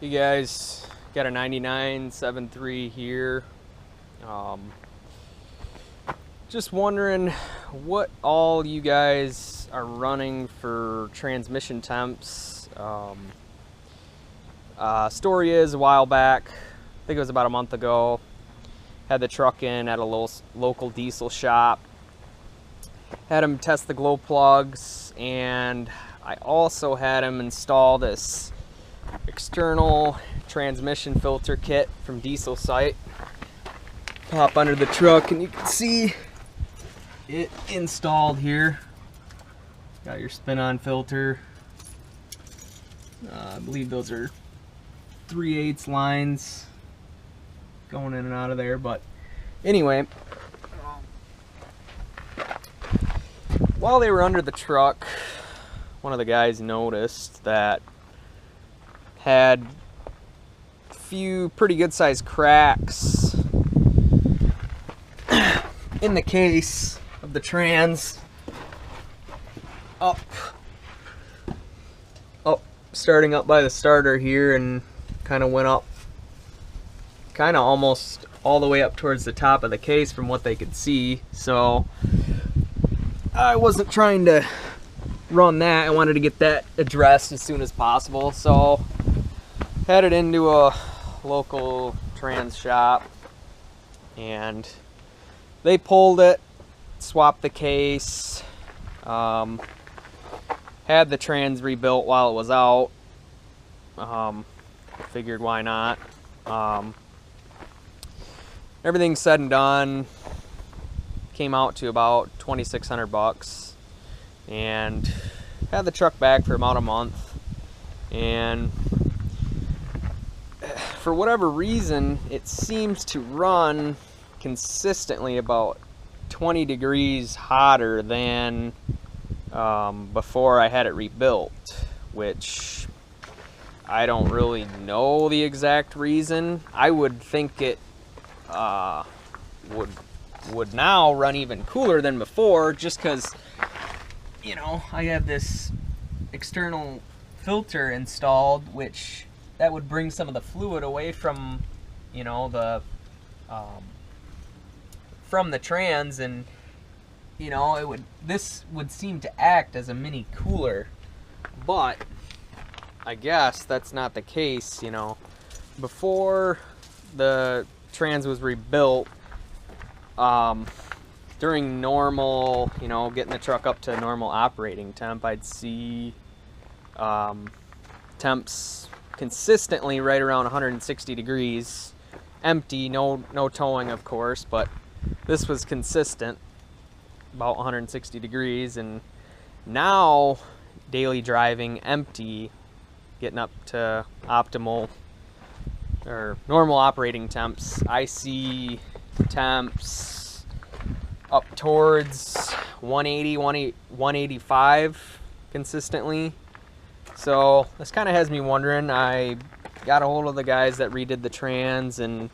You guys, got a 99.73 here. Just wondering what all you guys are running for transmission temps. Story is, a while back, I think it was about a month ago, had the truck in at a local diesel shop, had him test the glow plugs, and I also had him install this external transmission filter kit from Diesel Site. Pop under the truck and you can see it installed here. Got your spin-on filter. I believe those are 3/8 lines going in and out of there, but anyway, while they were under the truck, one of the guys noticed that had a few pretty good sized cracks in the case of the trans, starting up by the starter here, and kind of went up kind of almost all the way up towards the top of the case from what they could see. So I wasn't trying to run that. I wanted to get that addressed as soon as possible, so headed into a local trans shop, and they pulled it, swapped the case, had the trans rebuilt while it was out. Figured why not. Everything said and done, came out to about 2,600 bucks, and had the truck back for about a month. And for whatever reason, it seems to run consistently about 20 degrees hotter than before I had it rebuilt, which I don't really know the exact reason. I would think it would now run even cooler than before, just because, you know, I have this external filter installed, which that would bring some of the fluid away from, you know, the from the trans, and you know, this would seem to act as a mini cooler. But I guess that's not the case. You know, before the trans was rebuilt, during normal, you know, getting the truck up to normal operating temp, I'd see temps consistently right around 160 degrees, empty, no towing of course, but this was consistent about 160 degrees. And now daily driving empty, getting up to optimal or normal operating temps, I see temps up towards 180, 185 consistently. So this kind of has me wondering. I got a hold of the guys that redid the trans, and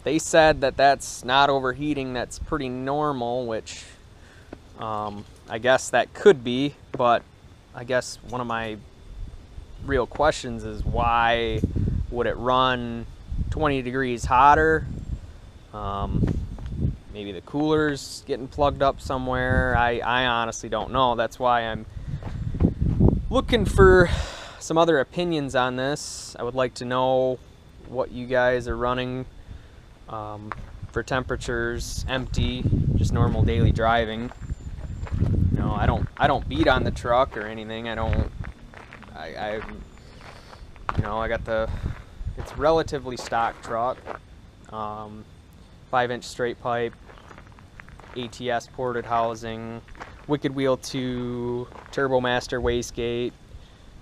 they said that that's not overheating, that's pretty normal, which I guess that could be. But I guess one of my real questions is, why would it run 20 degrees hotter? Maybe the cooler's getting plugged up somewhere. I honestly don't know. That's why I'm looking for some other opinions on this. I would like to know what you guys are running for temperatures, empty, just normal daily driving. You know, I don't beat on the truck or anything. I you know, I got it's relatively stock truck, 5-inch straight pipe, ATS ported housing, Wicked Wheel 2, Turbomaster wastegate,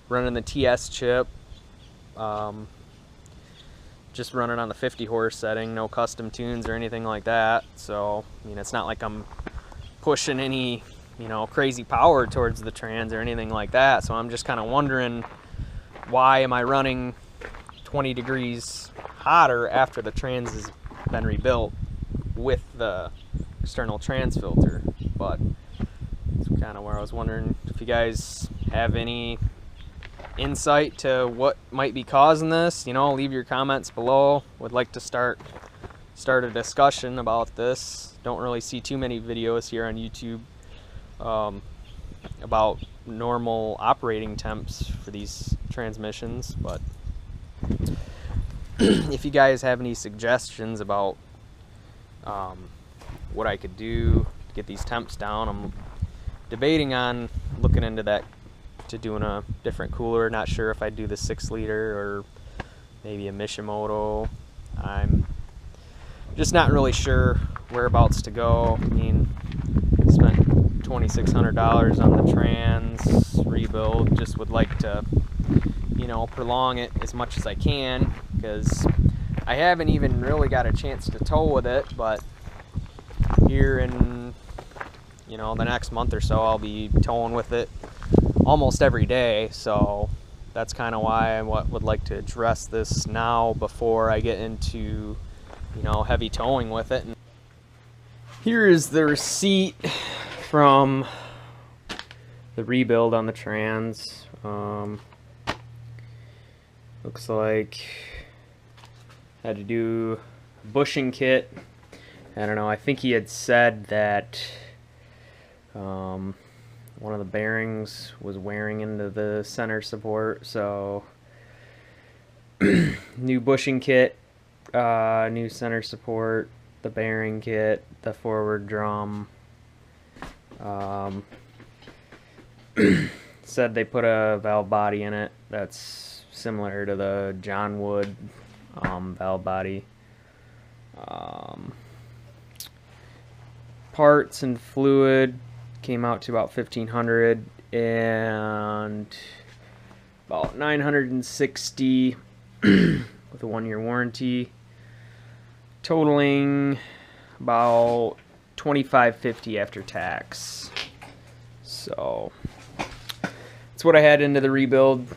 running the TS chip, just running on the 50 horse setting, no custom tunes or anything like that. So, I mean, it's not like I'm pushing any, you know, crazy power towards the trans or anything like that. So I'm just kind of wondering, why am I running 20 degrees hotter after the trans has been rebuilt with the external trans filter? But that's kind of where I was wondering if you guys have any insight to what might be causing this, you know, leave your comments below. Would like to start a discussion about this. Don't really see too many videos here on YouTube about normal operating temps for these transmissions, but if you guys have any suggestions about what I could do to get these temps down, I'm debating on looking into that, to doing a different cooler. Not sure if I'd do the 6-liter or maybe a Mishimoto. I'm just not really sure whereabouts to go. I mean, I spent $2,600 on the trans rebuild. Just would like to, you know, prolong it as much as I can, because I haven't even really got a chance to tow with it. But here in, you know, the next month or so, I'll be towing with it almost every day. So that's kind of why I would like to address this now before I get into, you know, heavy towing with it. And here is the receipt from the rebuild on the trans. Looks like I had to do a bushing kit. I don't know, I think he had said that one of the bearings was wearing into the center support, so new bushing kit, new center support, the bearing kit, the forward drum. Said they put a valve body in it that's similar to the John Wood valve body. Parts and fluid came out to about $1,500 and about $960 with a 1-year warranty, totaling about $2,550 after tax. So that's what I had into the rebuild.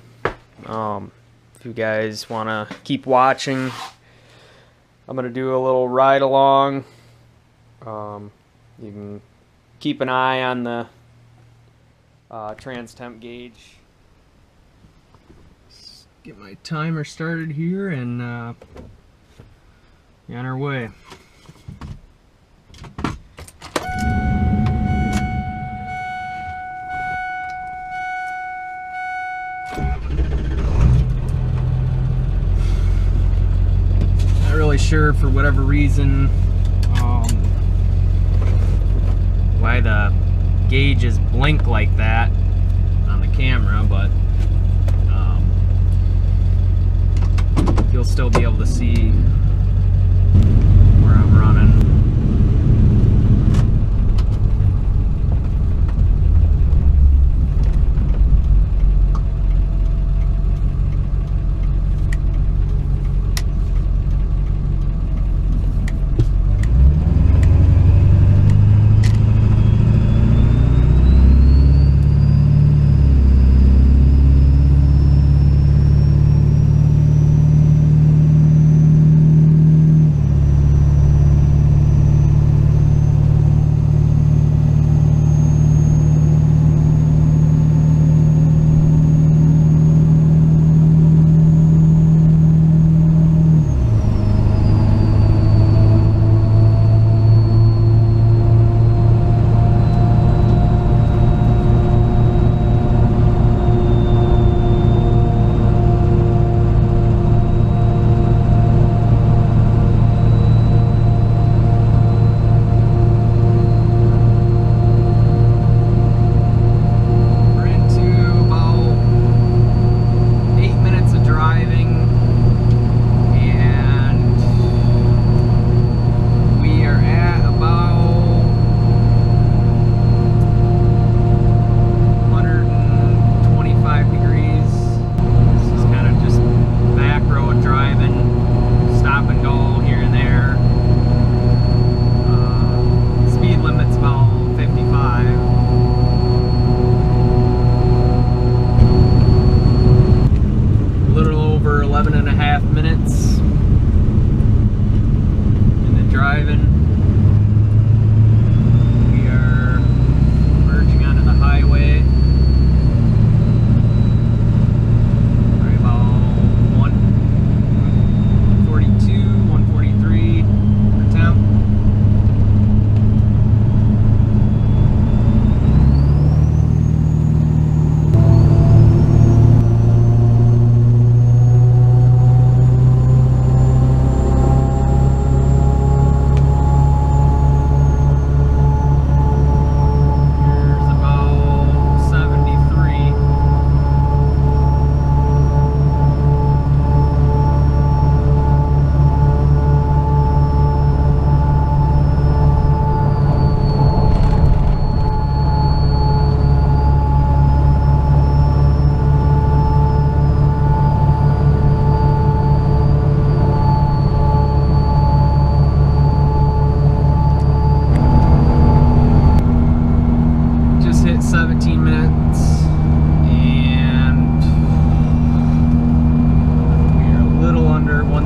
If you guys want to keep watching, I'm going to do a little ride along. You can keep an eye on the trans temp gauge. Let's get my timer started here and be on our way. Not really sure, for whatever reason, why the gauges blink like that on the camera, but you'll still be able to see where I'm running.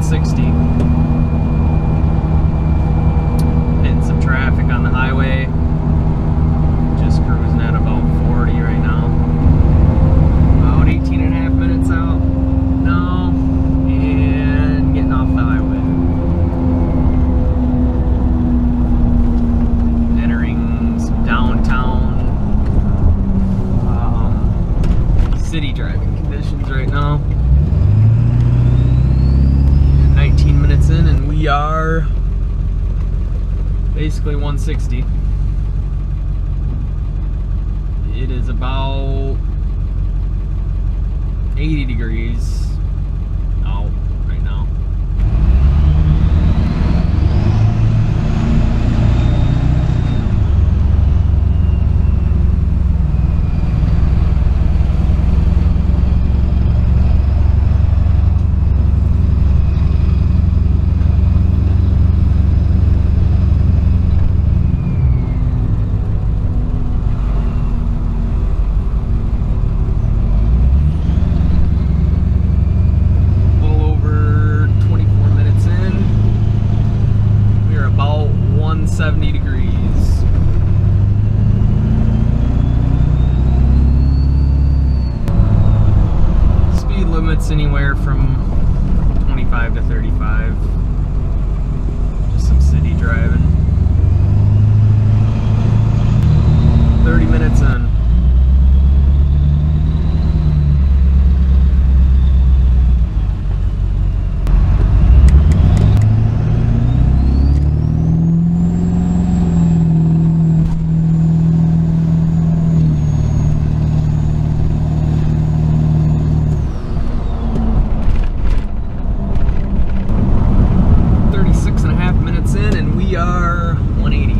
160. Hitting some traffic on the highway. Just cruising at about 40 right now. About 18 and a half minutes out now, and getting off the highway. Entering some downtown city driving conditions right now. 19 minutes in, and we are basically 160. It is about 80 degrees out right now. Anywhere from 25 to 35. Just some city driving. 30 minutes in. We are 180.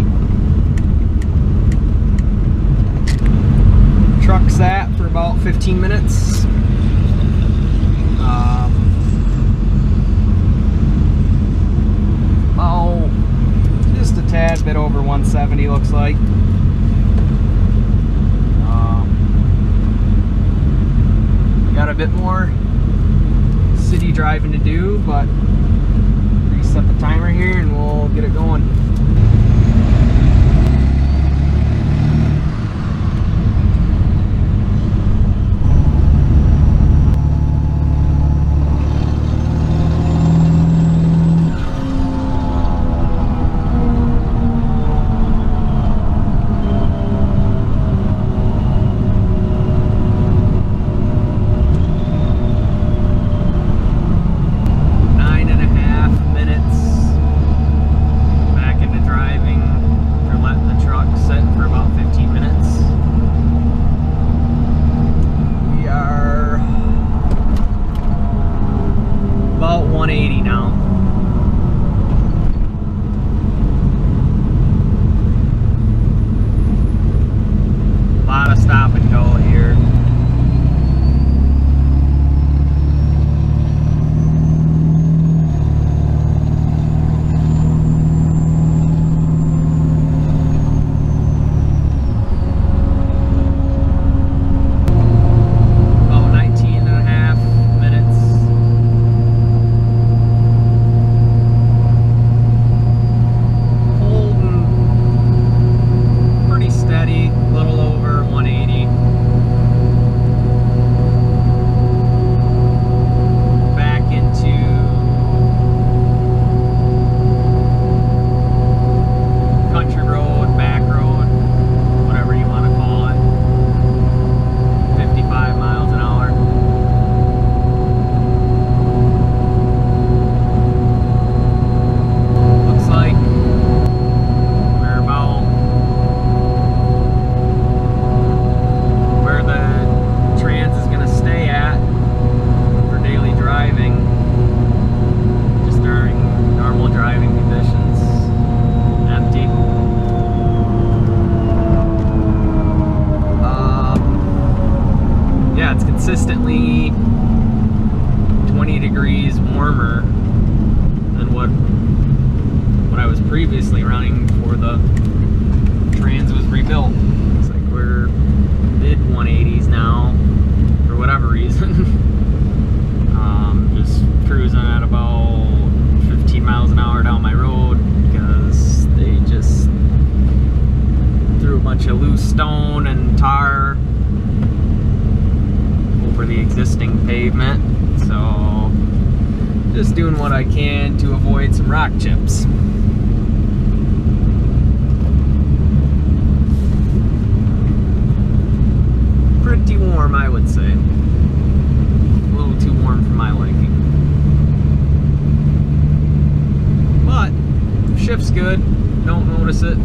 Truck sat for about 15 minutes. Oh, just a tad bit over 170 looks like. Got a bit more city driving to do, but set the timer here and we'll get it going. consistently 20 degrees warmer than what I was previously running before the trans was rebuilt. It's like we're mid 180s now for whatever reason. Just cruising at about of loose stone and tar over the existing pavement, so just doing what I can to avoid some rock chips. Pretty warm, I would say. A little too warm for my liking. But shift's good. Don't notice it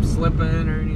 slipping or anything.